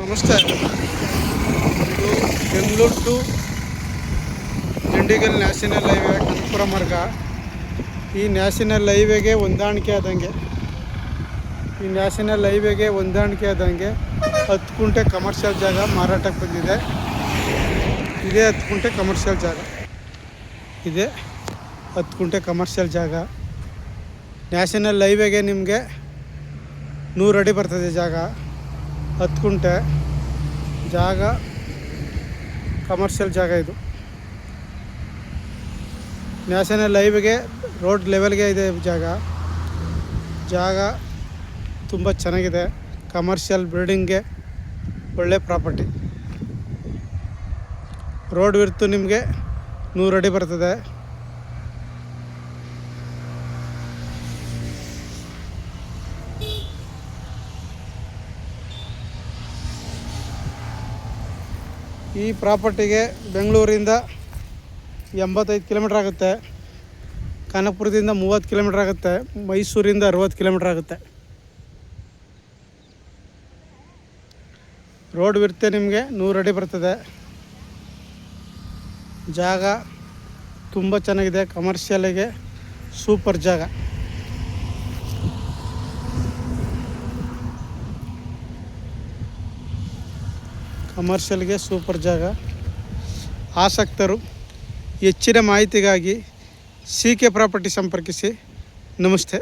ನಮಸ್ತೆ. ಇದು Bengaluru to Dindigul national highway Kanakapura ಮಾರ್ಗ. ಈ ನ್ಯಾಷನಲ್ ಹೈವೇಗೆ ಹೊಂದಾಣಿಕೆ ಆದಂಗೆ 10 ಗುಂಟೆ ಕಮರ್ಷಿಯಲ್ ಜಾಗ ಮಾರಾಟಕ್ಕೆ ಬಂದಿದೆ. ಇದೇ 10 ಗುಂಟೆ ಕಮರ್ಷಿಯಲ್ ಜಾಗ. 10 ಗುಂಟೆ ಕಮರ್ಷಿಯಲ್ ಜಾಗ. ನ್ಯಾಷನಲ್ ಹೈವೇಗೆ ನಿಮಗೆ 100 ಅಡಿ ಬರ್ತದೆ ಜಾಗ. 10 ಗುಂಟೆ ಜಾಗ, ಕಮರ್ಷಿಯಲ್ ಜಾಗ. ಇದು ನ್ಯಾಷನಲ್ ಹೈವೇಗೆ ರೋಡ್ ಲೆವೆಲ್ಗೆ ಇದೆ ಜಾಗ ತುಂಬ ಚೆನ್ನಾಗಿದೆ. ಕಮರ್ಷಿಯಲ್ ಬಿಲ್ಡಿಂಗ್ಗೆ ಒಳ್ಳೆ ಪ್ರಾಪರ್ಟಿ. ರೋಡ್ ವಿಡ್ತು ನಿಮಗೆ 100 ಅಡಿ ಬರ್ತದೆ. ಈ ಪ್ರಾಪರ್ಟಿಗೆ ಬೆಂಗಳೂರಿಂದ 85 ಕಿಲೋಮೀಟ್ರ್ ಆಗುತ್ತೆ, ಕನಕಪುರದಿಂದ 30 ಕಿಲೋಮೀಟ್ರ್ ಆಗುತ್ತೆ, ಮೈಸೂರಿಂದ 60 ಕಿಲೋಮೀಟ್ರ್ ಆಗುತ್ತೆ. ರೋಡ್ ವಿಡ್ತ್ ನಿಮಗೆ 100 ಅಡಿ ಬರ್ತದೆ. ಜಾಗ ತುಂಬ ಚೆನ್ನಾಗಿದೆ. ಕಮರ್ಷಿಯಲಿಗೆ ಸೂಪರ್ ಜಾಗ. ಕಮರ್ಷಿಯಲ್ಗೆ ಸೂಪರ್ ಜಾಗ. ಆಸಕ್ತರು ಹೆಚ್ಚಿನ ಮಾಹಿತಿಗಾಗಿ CK ಪ್ರಾಪರ್ಟಿ ಸಂಪರ್ಕಿಸಿ. ನಮಸ್ತೆ.